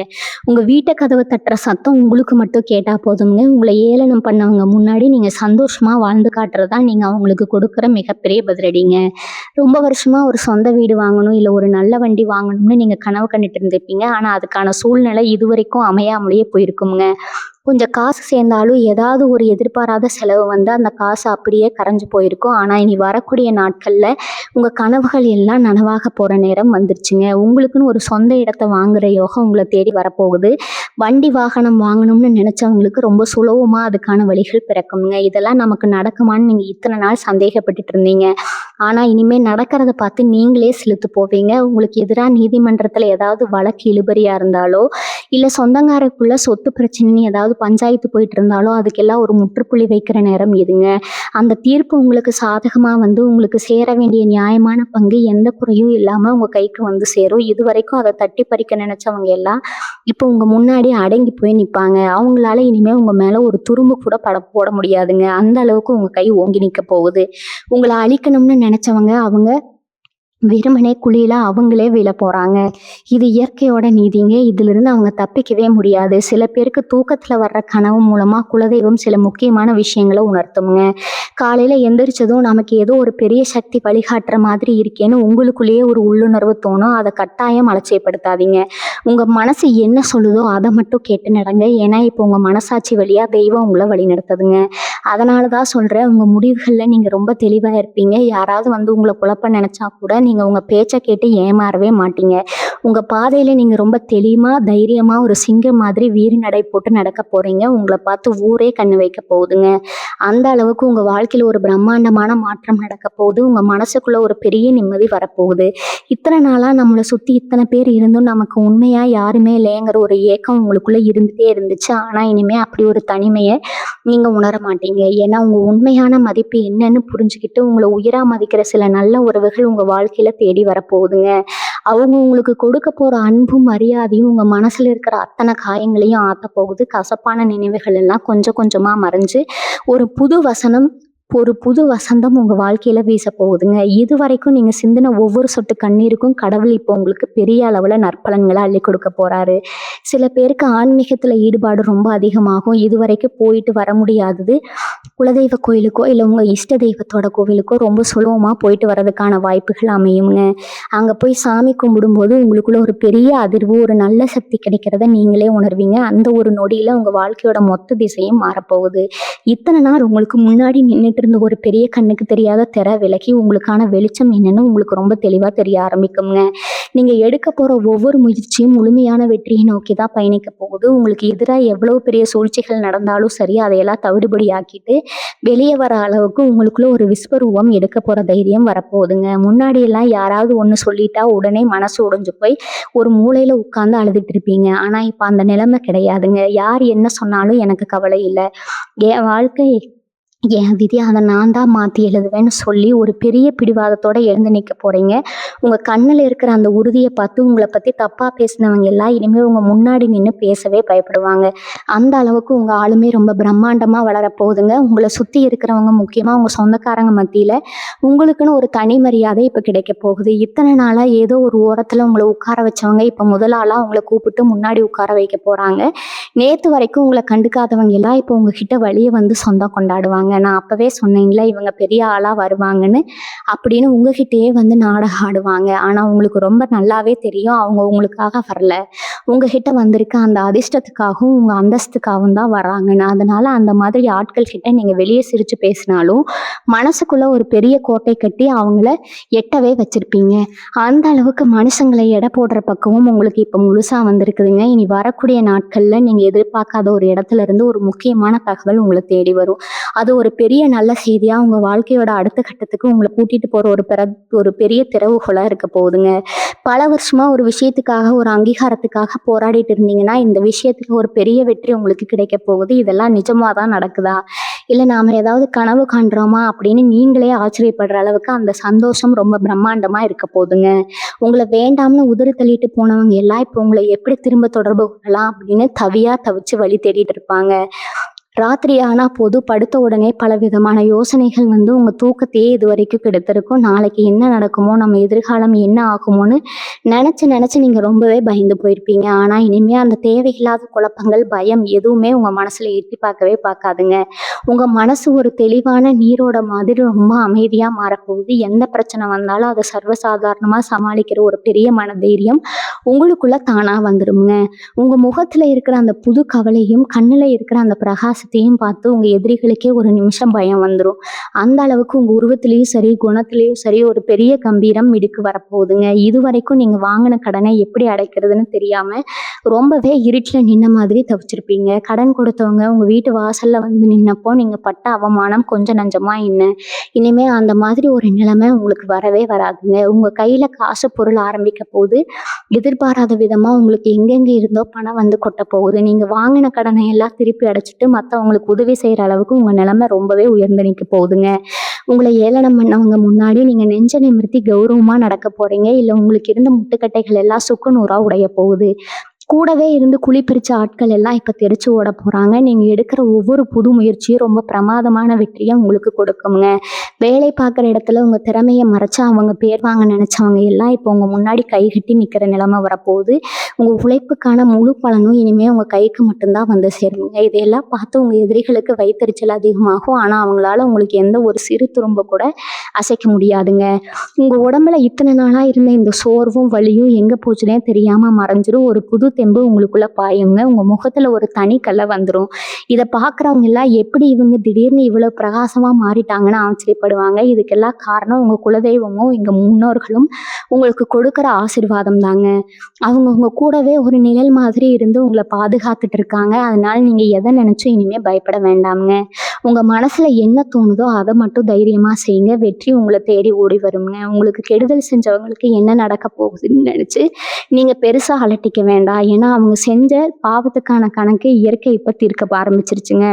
உங்க வீட்டை கதவை தட்டுற சத்தம் உங்களுக்கு மட்டும் கேட்டா போதுங்க. உங்களை ஏளனம் பண்ணவங்க முன்னாடி நீங்க சந்தோஷமா வாழ்ந்து காட்டுறதா நீங்க அவங்களுக்கு கொடுக்குற மிகப்பெரிய பதிலடிங்க. ரொம்ப வருஷமா ஒரு சொந்த வீடு வாங்கணும், இல்லை ஒரு நல்ல வண்டி வாங்கணும்னு நீங்க கனவு கண்டுட்டு இருந்திருப்பீங்க. ஆனா அதுக்கான சூழ்நிலை இதுவரைக்கும் அமையாமலேயே போயிருக்குங்க. கொஞ்சம் காசு சேர்ந்தாலும் ஏதாவது ஒரு எதிர்பாராத செலவு வந்து அந்த காசு அப்படியே கரைஞ்சு போயிருக்கும். ஆனா இனி வரக்கூடிய நாட்கள்ல உங்க கனவுகள் எல்லாம் நனவாக போற நேரம் வந்துருச்சுங்க. உங்களுக்குன்னு ஒரு சொந்த இடத்தை வாங்குற யோகம் உங்களை தேடி வரப்போகுது. வண்டி வாகனம் வாங்கணும்னு நினைச்சவங்களுக்கு ரொம்ப சுலபமா அதுக்கான வழிகள் பிறக்குங்க. இதெல்லாம் நமக்கு நடக்குமான்னு நீங்க இத்தனை நாள் சந்தேகப்பட்டுட்டு இருந்தீங்க. ஆனா இனிமே நடக்கிறத பார்த்து நீங்களே சிலுத்து போவீங்க. உங்களுக்கு எதிராக நீதிமன்றத்துல ஏதாவது வழக்கு இழுபறியா இருந்தாலோ, இல்ல சொந்தங்காரக்குள்ள சொத்து பிரச்சனைன்னு ஏதாவது பஞ்சாயத்து போயிட்டு இருந்தாலும் அதுக்கெல்லாம் ஒரு முற்றுப்புள்ளி வைக்கிற நேரம் இதுங்க. அந்த தீர்ப்பு உங்களுக்கு சாதகமா வந்து உங்களுக்கு சேர வேண்டிய நியாயமான பங்கு எந்த குறையும் இல்லாம உங்க கைக்கு வந்து சேரும். இது வரைக்கும் அதை தட்டி பறிக்க நினைச்சவங்க எல்லாம் இப்போ உங்க முன்னாடி அடங்கி போய் நிற்பாங்க. அவங்களால இனிமே உங்க மேல ஒரு துரும்பு கூட போட முடியாதுங்க. அந்த அளவுக்கு உங்க கை ஓங்கி நிற்க போகுது. உங்களை அழிக்கணும்னு நினைச்சவங்க அவங்க வெறுமனே குழியில அவங்களே விழ போறாங்க. இது இயற்கையோட நீதிங்க. இதிலிருந்து அவங்க தப்பிக்கவே முடியாது. சில பேருக்கு தூக்கத்துல வர்ற கனவு மூலமா குலதெய்வம் சில முக்கியமான விஷயங்களை உணர்த்துமுங்க. காலையில எந்திரிச்சதும் நமக்கு ஏதோ ஒரு பெரிய சக்தி வழிகாட்டுற மாதிரி இருக்கேன்னு உங்களுக்குள்ளேயே ஒரு உள்ளுணர்வு தோணும். அதை கட்டாயம் அலட்சியப்படுத்தாதீங்க. உங்க மனசு என்ன சொல்லுதோ அதை மட்டும் கேட்டு நடங்க. ஏன்னா இப்போ உங்க மனசாட்சி வழியா தெய்வம் உங்களை வழி நடத்துதுங்க. அதனாலதான் சொல்றேன், உங்க முடிவுகள்ல நீங்க ரொம்ப தெளிவா இருப்பீங்க. யாராவது வந்து உங்களை குழப்ப நினைச்சா கூட நீங்க உங்க பேச்சை கேட்டு ஏமாறவே மாட்டீங்க. உங்க பாதையில நீங்க ரொம்ப தெளிவா தைரியமா ஒரு சிங்கம் மாதிரி வீறு நடை போட்டு நடக்க போறீங்க. உங்களை பார்த்து ஊரே கண்ணு வைக்க போகுதுங்க. அந்த அளவுக்கு உங்க வாழ்க்கையில ஒரு பிரம்மாண்டமான மாற்றம் நடக்க போகுது. உங்க மனசுக்குள்ள ஒரு பெரிய நிம்மதி வரப்போகுது. இத்தனை நாளா நம்மளை சுத்தி இத்தனை பேர் இருந்தும் நமக்கு உண்மையா யாருமே இல்லைங்கிற ஒரு ஏக்கம் உங்களுக்குள்ள இருந்துட்டே இருந்துச்சு. ஆனா இனிமே அப்படி ஒரு தனிமையை நீங்க உணர மாட்டீங்க. ஏன்னா உங்க உண்மையான மதிப்பு என்னன்னு புரிஞ்சுக்கிட்டு உங்களை உயிரா மதிக்கிற சில நல்ல உறவுகள் உங்க வாழ்க்கையில தேடி வரப்போகுதுங்க. அவங்க உங்களுக்கு கொடுக்க போற அன்பும் மரியாதையும் உங்க மனசுல இருக்கிற அத்தனை காயங்களையும் ஆத்த போகுது. கசப்பான நினைவுகள் எல்லாம் கொஞ்சம் கொஞ்சமா மறைஞ்சு ஒரு புது வசந்தம் உங்க வாழ்க்கையில வீச போகுதுங்க. இது வரைக்கும் நீங்க சிந்தின ஒவ்வொரு சொட்டு கண்ணீருக்கும் கடவுள் இப்போ உங்களுக்கு பெரிய அளவுல நற்பலன்களை அள்ளி கொடுக்க போறாரு. சில பேருக்கு ஆன்மீகத்துல ஈடுபாடு ரொம்ப அதிகமாகும். இது வரைக்கும் போயிட்டு வர முடியாதது குலதெய்வ கோயிலுக்கோ இல்லை உங்க இஷ்ட தெய்வத்தோட கோவிலுக்கோ ரொம்ப சுலபமா போயிட்டு வர்றதுக்கான வாய்ப்புகள் அமையுங்க. அங்க போய் சாமி கும்பிடும்போது உங்களுக்குள்ள ஒரு பெரிய அதிர்வு, ஒரு நல்ல சக்தி கிடைக்கிறத நீங்களே உணர்வீங்க. அந்த ஒரு நொடியில உங்க வாழ்க்கையோட மொத்த திசையும் மாறப்போகுது. இத்தனை நாள் உங்களுக்கு முன்னாடி நின்றுட்டு இருந்த ஒரு பெரிய கண்ணுக்கு தெரியாத திரை விலகி உங்களுக்கான வெளிச்சம் என்னன்னு உங்களுக்கு ரொம்ப தெளிவா தெரிய ஆரம்பிக்குங்க. நீங்க எடுக்க போற ஒவ்வொரு முயற்சியும் முழுமையான வெற்றியை நோக்கி தான் பயணிக்க போகுது. உங்களுக்கு எதிராக எவ்வளவு பெரிய சூழ்ச்சிகள் நடந்தாலும் சரி, அதையெல்லாம் தவிடுபடி ஆக்கிட்டு வெளியே வர அளவுக்கு உங்களுக்குள்ள ஒரு விஸ்வரூபம் எடுக்க போற தைரியம் வரப்போகுதுங்க. முன்னாடி எல்லாம் யாராவது ஒண்ணு சொல்லிட்டா உடனே மனசு உடைஞ்சு போய் ஒரு மூலையில உட்கார்ந்து அழுதுட்டு இருப்பீங்க. ஆனா இப்ப அந்த நிலைமை கிடையாதுங்க. யார் என்ன சொன்னாலும் எனக்கு கவலை இல்லை. என் வாழ்க்கை என் விதி, அதை நான் தான் மாற்றி எழுதுவேன்னு சொல்லி ஒரு பெரிய பிடிவாதத்தோட எழுந்து நிற்க போறீங்க. உங்க கண்ணில் இருக்கிற அந்த உறுதியை பார்த்து உங்களை பத்தி தப்பா பேசினவங்க எல்லாம் இனிமேல் உங்க முன்னாடி நின்று பேசவே பயப்படுவாங்க. அந்த அளவுக்கு உங்க ஆளுமே ரொம்ப பிரம்மாண்டமா வளரப்போகுதுங்க. உங்களை சுத்தி இருக்கிறவங்க, முக்கியமா உங்க சொந்தக்காரங்க மத்தியில உங்களுக்குன்னு ஒரு தனி மரியாதை இப்ப கிடைக்க போகுது. இத்தனை நாளா ஏதோ ஒரு ஓரத்துல உங்களை உட்கார வச்சவங்க இப்ப முதல் ஆளா உங்களை கூப்பிட்டு முன்னாடி உட்கார வைக்க போறாங்க. நேத்து வரைக்கும் உங்களை கண்டுக்காதவங்க எல்லாம் இப்போ உங்ககிட்ட வழியே வந்து சொந்தம் கொண்டாடுவாங்க. நான் அப்பவே சொன்னேன்ல இவங்க பெரிய ஆளா வருவாங்கன்னு அப்படின்னு உங்ககிட்டயே வந்து நாடகம் ஆடுவாங்க. ஆனா உங்களுக்கு ரொம்ப நல்லாவே தெரியும் அவங்க உங்களுக்காக வரல. உங்ககிட்ட வந்திருக்க அந்த அதிர்ஷ்டத்துக்காகவும் உங்க அந்தஸ்துக்காகவும் தான் வர்றாங்கன்னு. அதனால அந்த மாதிரி ஆட்கள் கிட்ட நீங்க வெளியே சிரிச்சு பேசினாலும் மனசுக்குள்ள ஒரு பெரிய கோட்டை கட்டி அவங்கள எட்டவே வச்சிருப்பீங்க. அந்த அளவுக்கு மனுஷங்களை எடை போடுற பக்கமும் உங்களுக்கு இப்ப முழுசா வந்திருக்குதுங்க. இனி வரக்கூடிய நாட்கள்ல நீங்க எதிர்பார்க்காத ஒரு இடத்துல இருந்து ஒரு முக்கியமான தகவல் உங்களை தேடி வரும். அது ஒரு பெரிய நல்ல செய்தியா உங்க வாழ்க்கையோட அடுத்த கட்டத்துக்கு உங்களை கூட்டிட்டு போற ஒரு பெரிய திறவுகோலா இருக்க போகுதுங்க. பல வருஷமா ஒரு விஷயத்துக்காக, ஒரு அங்கீகாரத்துக்காக போராடிட்டு இருந்தீங்கன்னா இந்த விஷயத்துல ஒரு பெரிய வெற்றி உங்களுக்கு கிடைக்க போகுது. இதெல்லாம் நிஜமாதான் நடக்குதா, இல்லை நாம ஏதாவது கனவு காண்றோமா அப்படின்னு நீங்களே ஆச்சரியப்படுற அளவுக்கு அந்த சந்தோஷம் ரொம்ப பிரம்மாண்டமா இருக்க போகுதுங்க. உங்களை வேண்டாம்னு உதறி தள்ளிட்டு போனவங்க எல்லாம் இப்போ உங்களை எப்படி திரும்ப தொடர்பு கொள்ளலாம் அப்படின்னு தவிச்சு வழி தேடிட்டு இருப்பாங்க. ராத்திரி ஆனா போது படுத்த உடனே பல விதமான யோசனைகள் வந்து உங்க தூக்கத்தையே இது வரைக்கும் கெடுத்திருக்கும். நாளைக்கு என்ன நடக்குமோ, நம்ம எதிர்காலம் என்ன ஆகுமோன்னு நினைச்சு நீங்க ரொம்பவே பயந்து போயிருப்பீங்க. ஆனா இனிமே அந்த தேவையில்லாத குழப்பங்கள், பயம் எதுவுமே உங்க மனசுல எட்டி பார்க்கவே பார்க்காதுங்க. உங்க மனசு ஒரு தெளிவான நீரோட மாதிரி ரொம்ப அமைதியா மாறப்போகுது. எந்த பிரச்சனை வந்தாலும் அதை சர்வசாதாரணமா சமாளிக்கிற ஒரு பெரிய மனதைரியம் உங்களுக்குள்ள தானா வந்துருங்க. உங்க முகத்துல இருக்கிற அந்த புது கவலையும் கண்ணுல இருக்கிற அந்த பிரகாசத்தையும் பார்த்து உங்க எதிரிகளுக்கே ஒரு நிமிஷம் பயம் வந்துடும். அந்த அளவுக்கு உங்க உருவத்திலையும் சரி, குணத்திலையும் சரி ஒரு பெரிய கம்பீரம் மிடுக்கு வரப்போகுதுங்க. இது வரைக்கும் நீங்க வாங்கின கடனை எப்படி அடைக்கிறதுன்னு தெரியாம ரொம்பவே இருட்டில் நின்ன மாதிரி தவிச்சிருப்பீங்க. கடன் கொடுத்தவங்க உங்க வீட்டு வாசல்ல வந்து நின்னப்போ நீங்க பட்ட அவமானம் கொஞ்சம் நஞ்சமா இனிமே அந்த மாதிரி ஒரு நிலைமை உங்களுக்கு வரவே வராதுங்க. உங்க கையில காசு பொருள் ஆரம்பிக்க போது எதிர்பாராத விதமா உங்களுக்கு எங்கெங்க இருந்தோ பணம் வந்து கொட்ட போகுது. நீங்க வாங்கின கடனை எல்லாம் திருப்பி அடைச்சிட்டு மற்றவங்களுக்கு உதவி செய்யற அளவுக்கு உங்க நிலைமை ரொம்பவே உயர்ந்து நிற்க போகுதுங்க. உங்களை ஏளனம் பண்ணவங்க முன்னாடி நீங்க நெஞ்ச நிமிர்த்தி கௌரவமா நடக்க போறீங்க. இல்லை உங்களுக்கு இருந்த முட்டுக்கட்டைகள் எல்லாம் சுக்கு நூறா உடைய போகுது. கூடவே இருந்து குழி பிரிச்ச ஆட்கள் எல்லாம் இப்ப தெரிச்சு ஓட போறாங்க. நீங்க எடுக்கிற ஒவ்வொரு புது முயற்சியும் ரொம்ப பிரமாதமான வெற்றிய உங்களுக்கு கொடுக்குங்க. வேலை பார்க்குற இடத்துல உங்க திறமைய மறைச்சு அவங்க பேர் வாங்க நினைச்சவங்க எல்லாம் இப்போ உங்க முன்னாடி கைகட்டி நிக்கிற நிலைமை வரப்போகுது. உங்க உழைப்புக்கான முழு பலனும் இனிமே உங்க கைக்கு மட்டும்தான் வந்து சேருங்க. இதையெல்லாம் பார்த்து உங்க எதிரிகளுக்கு வயித்தெரிச்சல் அதிகமாகும். ஆனா அவங்களால உங்களுக்கு எந்த ஒரு சிறு துரும்ப கூட அசைக்க முடியாதுங்க. உங்க உடம்புல இத்தனை நாளா இருந்த இந்த சோர்வும் வலியும் எங்க போச்சுன்னே தெரியாம மறைஞ்சிரும். ஒரு புது தெம்பு உங்களுக்குள்ள பாயுங்க. உங்க முகத்துல ஒரு தனி கலை வந்துரும். இத பார்க்குறவங்க எல்லாம் எப்படி இவங்க திடீர்னு இவ்வளவு பிரகாசமா மாறிட்டாங்கன்னு ஆச்சரியப்படுவாங்க. இதுக்கெல்லாம் காரணம் உங்க குலதெய்வமும் எங்க முன்னோர்களும் உங்களுக்கு கொடுக்குற ஆசீர்வாதம் தாங்க. அவங்க உங்க கூடவே ஒரு நிழல் மாதிரி இருந்து உங்களை பாதுகாத்துட்டு இருக்காங்க. அதனால நீங்க எதை நினைச்சும் இனிமே பயப்பட வேண்டாம்ங்க. உங்க மனசுல என்ன தோணுதோ அதை மட்டும் தைரியமா செய்யுங்க. வெற்றி உங்களை தேடி ஓடி வருங்க. உங்களுக்கு கெடுதல் செஞ்சவங்களுக்கு என்ன நடக்க போகுதுன்னு நினைச்சு நீங்க பெருசா அலட்டிக்க வேண்டாம். ஏன்னா அவங்க செஞ்ச பாவத்துக்கான கணக்கு இயற்கை இப்ப தீர்க்க ஆரம்பிச்சிருச்சுங்க.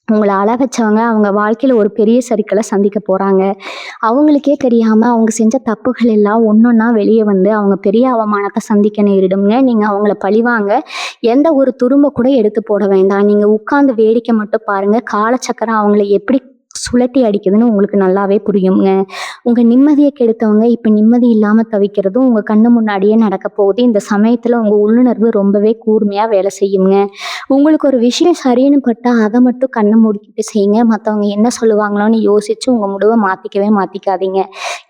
உங்கள அழ வச்சவங்க அவங்க வாழ்க்கையில ஒரு பெரிய சறுக்கலை சந்திக்க போறாங்க. அவங்களுக்கே தெரியாம அவங்க செஞ்ச தப்புகள் எல்லாம் ஒன்னொன்னா வெளியே வந்து அவங்க பெரிய அவமானத்தை சந்திக்க நேரிடுங்க. நீங்க அவங்கள பழிவாங்க எந்த ஒரு துரும்ப கூட எடுத்து போட வேண்டாம். நீங்க உட்கார்ந்து வேடிக்கை மட்டும் பாருங்க. காலச்சக்கரம் அவங்கள எப்படி சுழட்டி அடிக்குதுன்னு உங்களுக்கு நல்லாவே புரியுங்க. உங்க நிம்மதியை கெடுத்தவங்க இப்ப நிம்மதி இல்லாம தவிக்கிறதும் உங்க கண்ணு முன்னாடியே நடக்க போகுது. இந்த சமயத்துல உங்க உள்ளுணர்வு ரொம்பவே கூர்மையா வேலை செய்யுங்க. உங்களுக்கு ஒரு விஷயம் சரின்னு பட்டா அதை மட்டும் கண்ணை மூடிக்கிட்டு செய்யுங்க. மற்றவங்க என்ன சொல்லுவாங்களோன்னு யோசிச்சு உங்க முடிவை மாத்திக்கவே மாத்திக்காதீங்க.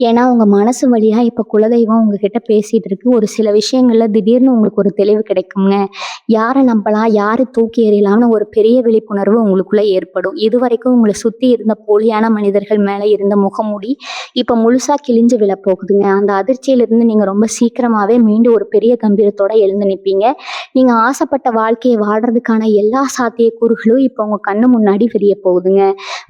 ஏன்னா உங்க மனசு வழியா இப்ப குலதெய்வம் உங்ககிட்ட பேசிட்டு இருக்கு. ஒரு சில விஷயங்கள்ல திடீர்னு உங்களுக்கு ஒரு தெளிவு கிடைக்குங்க. யாரை நம்பலாம், யாரு தூக்கி எறியலாம்னு ஒரு பெரிய விழிப்புணர்வு உங்களுக்குள்ள ஏற்படும். இதுவரைக்கும் உங்களை சுத்தி இருந்த போலியான மனிதர்கள் மேல இருந்த முகமூடி இப்ப முழுசா கிழிஞ்சு விழ போகுதுங்க. அந்த அதிர்ச்சியிலிருந்து நீங்க ரொம்ப சீக்கிரமாவே மீண்டும் ஒரு பெரிய கம்பீரத்தோட எழுந்து நிற்பீங்க. நீங்க ஆசைப்பட்ட வாழ்க்கையை வாழ்றதுக்கான எல்லா சாத்தியக்கூறுகளும் இப்ப உங்க கண்ணு முன்னாடி விரிய போகுதுங்க.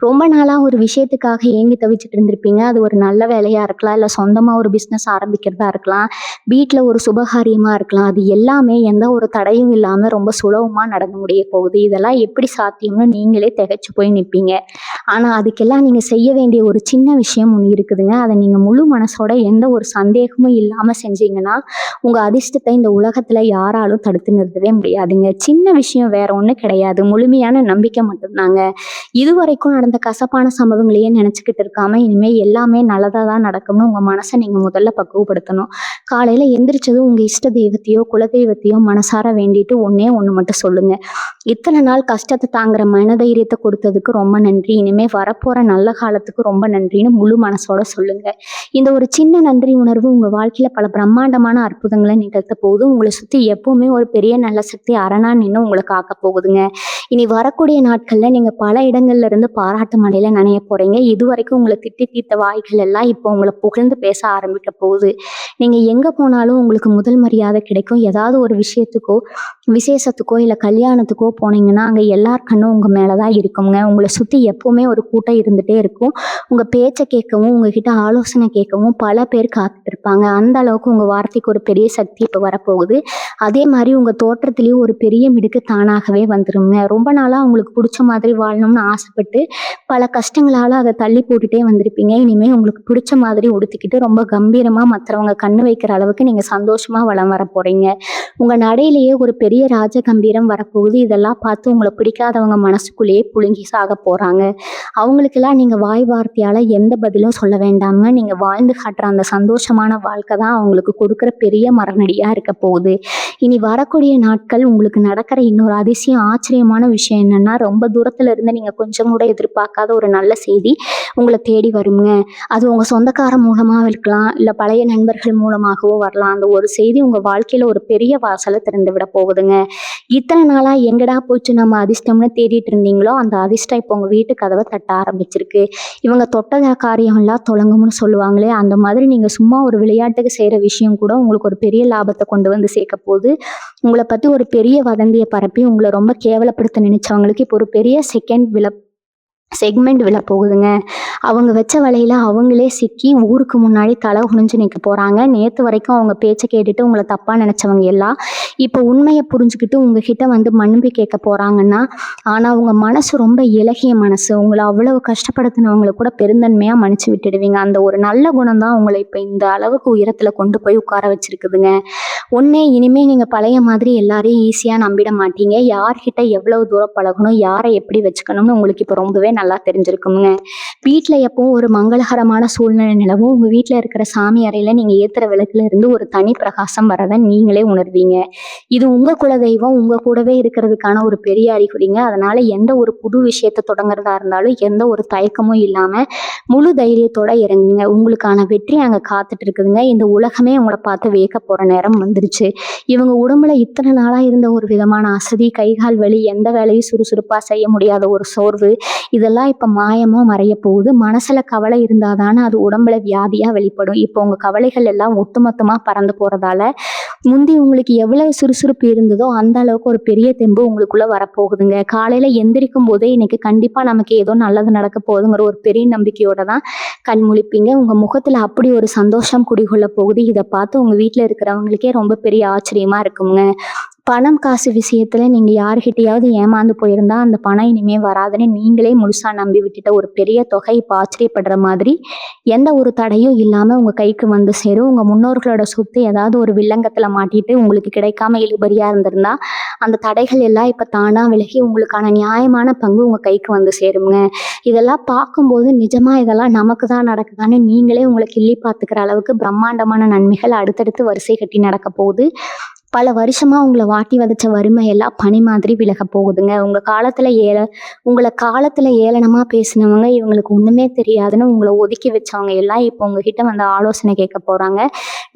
ரொம்ப நாளா ஒரு விஷயத்துக்காக ஏங்கி தவிச்சிட்டு இருந்திருப்பீங்க. அது ஒரு நல்ல வேலையா இருக்கலாம், இல்ல சொந்தமா ஒரு பிசினஸ் ஆரம்பிக்கிறதா இருக்கலாம், வீட்டுல ஒரு சுபகாரியமா இருக்கலாம். அது எல்லாமே எந்த ஒரு தடையும் இல்லாம ரொம்ப சுலபமா நடந்து முடிய போகுது. இதெல்லாம் எப்படி சாத்தியம்னு நீங்களே திகைச்சு போய் நிற்பீங்க. ஆனா அதுக்கெல்லாம் நீங்க செய்ய வேண்டிய ஒரு சின்ன விஷயம் ஒண்ணு இருக்குதுங்க. அதை நீங்க முழு மனசோட எந்த ஒரு சந்தேகமும் இல்லாம செஞ்சீங்கன்னா உங்க அதிர்ஷ்டத்தை இந்த உலகத்துல யாராலும் தடுத்து நிறுத்தவே முடியாதுங்க. சின்ன விஷயம் வேற ஒண்ணும் கிடையாது. முழுமையான நம்பிக்கை மட்டும்தாங்க. இதுவரைக்கும் நடந்த கசப்பான சம்பவங்களையே நினைச்சுக்கிட்டு இருக்காம இனிமே எல்லாமே நல்லதா தான் நடக்கும்னு உங்க மனசை நீங்க முதல்ல பக்குவப்படுத்தணும். காலையில எந்திரிச்சதும் உங்க இஷ்ட தெய்வத்தையோ குலதெய்வத்தையோ மனசார வேண்டிட்டு ஒன்னே ஒண்ணு மட்டும் சொல்லுங்க. இத்தனை நாள் கஷ்டத்தை தாங்குற மனதைரியத்தை கொடுத்ததுக்கு ரொம்ப நன்றி. இனிமே வரப்போற நல்ல காலத்துக்கு ரொம்ப நன்றின்னு முழு மனசோட சொல்லுங்க. இந்த ஒரு சின்ன நன்றி உணர்வு உங்க வாழ்க்கையில பல பிரம்மாண்டமான அற்புதங்களை நிகழ்த்த போகுது. உங்களை சுத்தி எப்பவுமே ஒரு பெரிய நல்ல சக்தி அரணா நின்று உங்களை காக்க போகுதுங்க. இனி வரக்கூடிய நாட்கள்ல நீங்க பல இடங்கள்ல இருந்து பாராட்டு மழையில நனைய போறீங்க. இதுவரைக்கும் உங்களை திட்டி தீர்த்த வாய்கள் எல்லாம் இப்போ உங்களை புகழ்ந்து பேச ஆரம்பிக்க போகுது. நீங்க எங்க போனாலும் உங்களுக்கு முதல் மரியாதை கிடைக்கும். ஏதாவது ஒரு விஷயத்துக்கோ விசேஷத்துக்கோ இல்ல கல்யாணத்துக்கோ போனீங்கன்னா அங்க எல்லார் கண்ணும் உங்க மேலதான் இருக்குங்க. உங்களை சுத்தி எப்பவுமே ஒரு கூட்டம் இருந்துட்டே இருக்கும். உங்க பேச்சை கேட்கவும் உங்ககிட்ட ஆலோசனை கேட்கவும் பல பேர் காத்துட்டு இருப்பாங்க. அந்த அளவுக்கு உங்க வார்த்தைக்கு ஒரு பெரிய சக்தி இப்ப வரப்போகுது. அதே மாதிரி உங்க தோற்றத்திலயும் ஒரு பெரிய மிடுக்கு தானாகவே வந்துருங்க. ரொம்ப நாளா உங்களுக்கு பிடிச்ச மாதிரி வாழணும்னு ஆசைப்பட்டு பல கஷ்டங்களால அதை தள்ளி போட்டுட்டே வந்திருப்பீங்க. இனிமே உங்களுக்கு பிடிச்ச மாதிரி உடுத்திக்கிட்டு ரொம்ப கம்பீரமா மற்றவங்க கண்ணு வைக்கிற அளவுக்கு நீங்க சந்தோஷமா வளம் வர போறீங்க. உங்க நடையிலேயே ஒரு பெரிய ராஜ கம்பீரம் வரப்போகுது. இதெல்லாம் பார்த்து உங்களை பிடிக்காதவங்க மனசுக்குள்ளேயே புழுங்கி சாக போறாங்க. அவங்களுக்கெல்லாம் நீங்க வாய் வார்த்தையால எந்த பதிலும் சொல்ல வேண்டாங்க. நீங்க வாழ்ந்து காட்டுற அந்த சந்தோஷமான வாழ்க்கை தான் அவங்களுக்கு கொடுக்குற பெரிய மரநடியா இருக்க போகுது. இனி வரக்கூடிய நாட்கள் உங்களுக்கு நடக்கிற இன்னொரு அதிசயம் ஆச்சரியமான விஷயம் என்னன்னா, ரொம்ப தூரத்துல இருந்து நீங்க கொஞ்சம் கூட எதிர்பார்க்காத ஒரு நல்ல செய்தி உங்களை தேடி வருங்க. அது உங்க சொந்தக்கார மூலமா இருக்கலாம், இல்ல பழைய நண்பர்கள் மூலமாகவோ வரலாம். அந்த ஒரு செய்தி உங்க வாழ்க்கையில ஒரு பெரிய வாசலை திறந்து விட போகுதுங்க. இத்தனை நாளா எங்கடா போச்சு நம்ம அதிர்ஷ்டம்னு தேடிட்டு இருந்தீங்களோ அந்த அதிர்ஷ்டம் இப்போ உங்க வீட்டு கதவை தட்ட ஆரம்பிச்சிருக்கு. இவங்க தொட்ட காரியம் எல்லாம் தொடங்கும்னு சொல்லுவாங்களே, அந்த மாதிரி நீங்க சும்மா ஒரு விளையாட்டுக்கு செய்யற விஷயம் கூட உங்களுக்கு ஒரு பெரிய லாபத்தை கொண்டு வந்து சேர்க்க போகுது. உங்களை பத்தி ஒரு பெரிய வதந்தியை பரப்பி உங்களை ரொம்ப கேவலப்படுத்த நினைச்சவங்களுக்கு இப்போ ஒரு பெரிய செகண்ட் செக்மெண்ட் விழ போகுதுங்க. அவங்க வச்ச வலையில அவங்களே சிக்கி ஊருக்கு முன்னாடி தலை குனிஞ்சு நிற்க போகிறாங்க. நேற்று வரைக்கும் அவங்க பேச்சை கேட்டுட்டு உங்களை தப்பாக நினச்சவங்க எல்லாம் இப்போ உண்மையை புரிஞ்சுக்கிட்டு உங்ககிட்ட வந்து மன்னிப்பு கேட்க போகிறாங்கன்னா, ஆனால் உங்கள் மனசு ரொம்ப இலகிய மனசு. உங்களை அவ்வளவு கஷ்டப்படுத்தினவங்களை கூட பெருந்தன்மையாக மன்னிச்சு விட்டுடுவீங்க. அந்த ஒரு நல்ல குணம் தான் உங்களை இப்போ இந்த அளவுக்கு உயரத்தில் கொண்டு போய் உட்கார வச்சிருக்குதுங்க. ஒன்றே இனிமேல் நீங்கள் பழைய மாதிரி எல்லாரையும் ஈஸியாக நம்பிட மாட்டீங்க. யார்கிட்ட எவ்வளவு தூரம் பழகணும், யாரை எப்படி வச்சுக்கணும்னு உங்களுக்கு இப்போ ரொம்பவே நல்லா தெரிஞ்சிருக்குங்க. வீட்டில் எப்பவும் ஒரு மங்களகரமான சூழ்நிலை நிலவும். உங்கள் வீட்டில் இருக்கிற சாமி அறையில் நீங்கள் ஏற்றுற விளக்குல இருந்து ஒரு தனி பிரகாசம் வரதை நீங்களே உணர்வீங்க. இது உங்கள் குலதெய்வம் உங்கள் கூடவே இருக்கிறதுக்கான ஒரு பெரிய அறிகுறிங்க. அதனால் எந்த ஒரு புது விஷயத்தை தொடங்குறதா இருந்தாலும் எந்த ஒரு தயக்கமும் இல்லாமல் முழு தைரியத்தோட இறங்குங்க. உங்களுக்கான வெற்றி அங்கே காத்துட்டு இருக்குதுங்க. இந்த உலகமே உங்களை பார்த்து வியக்க போகிற நேரம் வந்துருச்சு. இவங்க உடம்புல இத்தனை நாளாக இருந்த ஒரு விதமான அசதி, கைகால் வலி, எந்த வேலையும் சுறுசுறுப்பாக செய்ய முடியாத ஒரு சோர்வு, இதெல்லாம் இப்போ மாயமாக மறைய போகுது. மனசில் கவலை இருந்தால் தானே அது உடம்புல வியாதியாக வெளிப்படும். இப்போ உங்கள் கவலைகள் எல்லாம் ஒட்டுமொத்தமாக பறந்து போகிறதால முந்தி உங்களுக்கு எவ்வளவு சுறுசுறுப்பு இருந்ததோ அந்த அளவுக்கு ஒரு பெரிய தெம்பு உங்களுக்குள்ளே வரப்போகுதுங்க. காலையில் எந்திரிக்கும் போதே இன்னைக்கு கண்டிப்பாக நமக்கு ஏதோ நல்லது நடக்க போகுதுங்கிற ஒரு பெரிய நம்பிக்கையோட தான் கண் முழிப்பீங்க. உங்கள் முகத்தில் அப்படி ஒரு சந்தோஷம் குடிகொள்ள போகுது. இதை பார்த்து உங்கள் வீட்டில் இருக்கிறவங்களுக்கே ரொம்ப பெரிய ஆச்சரியமாக இருக்குங்க. பணம் காசு விஷயத்துல நீங்க யாருக்கிட்டையாவது ஏமாந்து போயிருந்தா அந்த பணம் இனிமே வராதுன்னு நீங்களே முழுசா நம்பி விட்டுட்ட ஒரு பெரிய தொகை இப்போ ஆச்சரியப்படுற மாதிரி எந்த ஒரு தடையும் இல்லாம உங்க கைக்கு வந்து சேரும். உங்க முன்னோர்களோட சொத்து ஏதாவது ஒரு வில்லங்கத்துல மாட்டிட்டு உங்களுக்கு கிடைக்காம இழுபறியா இருந்திருந்தா அந்த தடைகள் எல்லாம் இப்ப தானா விலகி உங்களுக்கான நியாயமான பங்கு உங்க கைக்கு வந்து சேருங்க. இதெல்லாம் பார்க்கும்போது நிஜமா இதெல்லாம் நமக்கு தான் நடக்குதான்னு நீங்களே உங்களை கிள்ளி பார்த்துக்கிற அளவுக்கு பிரம்மாண்டமான நன்மைகள் அடுத்தடுத்து வரிசை கட்டி நடக்க போகுது. பல வருஷமா உங்களை வாட்டி வதச்ச வறுமை எல்லாம் பனி மாதிரி விலக போகுதுங்க. உங்களை காலத்துல ஏளனமா பேசினவங்க, இவங்களுக்கு ஒண்ணுமே தெரியாதுன்னு உங்களை ஒதுக்கி வச்சவங்க எல்லாம் இப்போ உங்ககிட்ட வந்து ஆலோசனை கேட்க போறாங்க.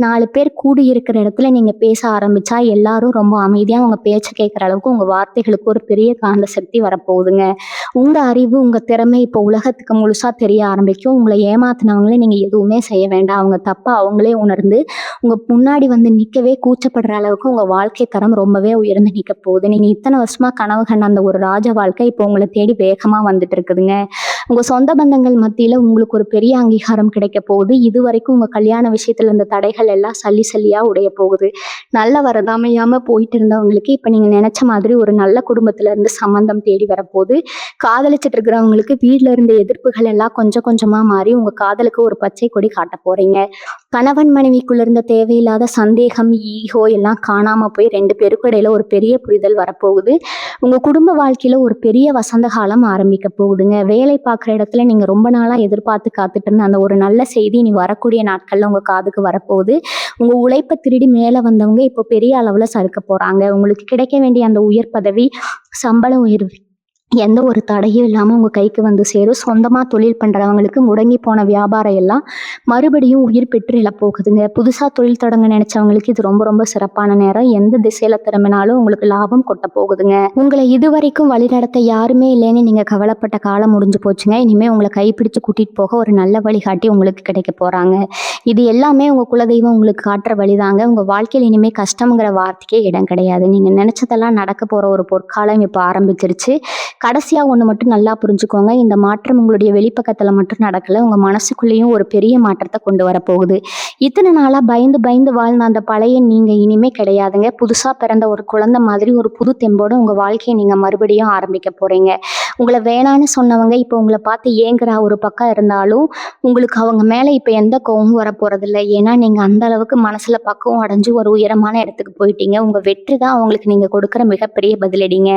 4 பேர் கூடி இருக்கிற இடத்துல நீங்க பேச ஆரம்பிச்சா எல்லாரும் ரொம்ப அமைதியா உங்க பேச்சை கேட்குற அளவுக்கு உங்க வார்த்தைகளுக்கு ஒரு பெரிய காந்த சக்தி வரப்போகுதுங்க. உங்க அறிவு, உங்க திறமை இப்போ உலகத்துக்கு முழுசா தெரிய ஆரம்பிக்கும். உங்களை ஏமாத்தினவங்களே நீங்க எதுவுமே செய்ய வேண்டாம். அவங்க தப்பா அவங்களே உணர்ந்து உங்க முன்னாடி வந்து நிக்கவே கூச்சப்படுற அளவுக்கு உங்க வாழ்க்கை தரம் ரொம்பவே உயர்ந்து நிக்க போகுது. நீங்க இத்தனை வருஷமா கனவு கண்ட அந்த ஒரு ராஜ வாழ்க்கை இப்போ உங்களை தேடி வேகமா வந்துட்டு இருக்குதுங்க. உங்க சொந்த பந்தங்கள் மத்தியில உங்களுக்கு ஒரு பெரிய அங்கீகாரம் கிடைக்க போகுது. இது வரைக்கும் உங்க கல்யாண விஷயத்துல இருந்த தடைகள் எல்லாம் சல்லி சல்லியா உடைய போகுது. நல்ல வரதாமையாம போயிட்டு இருந்தவங்களுக்கு இப்ப நீங்க நினைச்ச மாதிரி ஒரு நல்ல குடும்பத்துல இருந்து சம்பந்தம் தேடி வரப்போகுது. காதலிச்சிட்டு இருக்கிறவங்களுக்கு வீட்டுல இருந்த எதிர்ப்புகள் எல்லாம் கொஞ்சம் கொஞ்சமா மாறி உங்க காதலுக்கு ஒரு பச்சை கொடி காட்ட போறீங்க. கணவன் மனைவிக்குள்ள இருந்த தேவையில்லாத சந்தேகம், ஈகோ எல்லாம் காணாம போய் 2 பேருக்கும் இடையில ஒரு பெரிய புரிதல் வரப்போகுது. உங்க குடும்ப வாழ்க்கையில ஒரு பெரிய வசந்த காலம் ஆரம்பிக்க போகுதுங்க. வேலை பார்க்குற இடத்துல நீங்க ரொம்ப நாளா எதிர்பார்த்து காத்துட்டு இருந்த அந்த ஒரு நல்ல செய்தி இனி வரக்கூடிய நாட்கள்ல உங்க காதுக்கு வரப்போகுது. உங்க உழைப்பை திருடி மேல வந்தவங்க இப்போ பெரிய அளவுல சறுக்க போறாங்க. உங்களுக்கு கிடைக்க வேண்டிய அந்த உயர் பதவி, சம்பள உயர்வு எந்த ஒரு தடையும் இல்லாமல் உங்கள் கைக்கு வந்து சேரும். சொந்தமாக தொழில் பண்ணுறவங்களுக்கு முடங்கி போன வியாபாரம் எல்லாம் மறுபடியும் உயிர் பெற்று எழப்போகுதுங்க. புதுசாக தொழில் தொடங்க நினைச்சவங்களுக்கு இது ரொம்ப ரொம்ப சிறப்பான நேரம். எந்த திசையில திரும்பினாலும் உங்களுக்கு லாபம் கொட்ட போகுதுங்க. உங்களை இதுவரைக்கும் வழிநடத்த யாருமே இல்லைன்னு நீங்கள் கவலைப்பட்ட காலம் முடிஞ்சு போச்சுங்க. இனிமேல் உங்களை கைப்பிடிச்சு கூட்டிகிட்டு போக ஒரு நல்ல வழிகாட்டி உங்களுக்கு கிடைக்க போகிறாங்க. இது எல்லாமே உங்கள் குலதெய்வம் உங்களுக்கு காட்டுற வழிதாங்க. உங்கள் வாழ்க்கையில் இனிமேல் கஷ்டங்கிற வார்த்தைக்கே இடம் கிடையாது. நீங்கள் நினச்சதெல்லாம் நடக்க போகிற ஒரு பொற்காலம் இப்போ ஆரம்பிச்சிருச்சு. கடைசியாக ஒன்று மட்டும் நல்லா புரிஞ்சுக்கோங்க. இந்த மாற்றம் உங்களுடைய வெளிப்பக்கத்தில் மட்டும் நடக்கலை, உங்கள் மனசுக்குள்ளேயும் ஒரு பெரிய மாற்றத்தை கொண்டு வரப்போகுது. இத்தனை நாளாக பயந்து பயந்து வாழ்ந்த அந்த பழைய நீங்கள் இனிமேல் கிடையாதுங்க. புதுசாக பிறந்த ஒரு குழந்தை மாதிரி ஒரு புது தெம்போடு உங்கள் வாழ்க்கையை நீங்கள் மறுபடியும் ஆரம்பிக்க போகிறீங்க. உங்களை வேணான்னு சொன்னவங்க இப்போ உங்களை பார்த்து ஏங்குற ஒரு பக்கம் இருந்தாலும் உங்களுக்கு அவங்க மேலே இப்போ எந்த கோவமும் வரப்போகிறதில்ல. ஏன்னா நீங்கள் அந்த அளவுக்கு மனசில் பக்குவம் அடைஞ்சு ஒரு உயரமான இடத்துக்கு போயிட்டீங்க. உங்கள் வெற்றி தான் அவங்களுக்கு நீங்கள் கொடுக்குற மிகப்பெரிய பதிலடிங்க.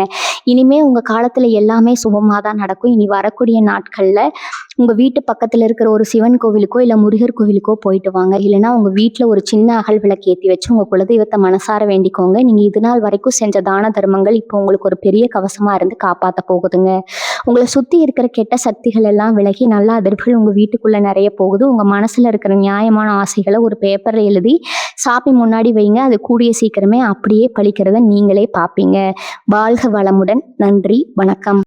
இனிமேல் உங்கள் காலத்தில் எல்லாமே சுபமாக தான் நடக்கும். இனி வரக்கூடிய நாட்களில் உங்கள் வீட்டு பக்கத்தில் இருக்கிற ஒரு சிவன் கோவிலுக்கோ இல்லை முருகர் கோவிலுக்கோ போயிட்டு வாங்க. இல்லைனா உங்கள் வீட்டில் ஒரு சின்ன அகல் விளக்கு ஏற்றி வச்சு உங்கள் குலதெய்வத்தை மனசார வேண்டிக்கோங்க. நீங்கள் இது நாள் வரைக்கும் செஞ்ச தான தர்மங்கள் இப்போ உங்களுக்கு ஒரு பெரிய கவசமாக இருந்து காப்பாற்ற போகுதுங்க. உங்களை சுற்றி இருக்கிற கெட்ட சக்திகள் எல்லாம் விலகி நல்ல அதிர்வுகள் உங்கள் வீட்டுக்குள்ளே நிறைய போகுது. உங்கள் மனசில் இருக்கிற நியாயமான ஆசைகளை ஒரு பேப்பரில் எழுதி சாப்பி முன்னாடி வைங்க. அது கூடிய சீக்கிரமே அப்படியே பழிக்கிறத நீங்களே பார்ப்பீங்க. வாழ்க வளமுடன். நன்றி, வணக்கம்.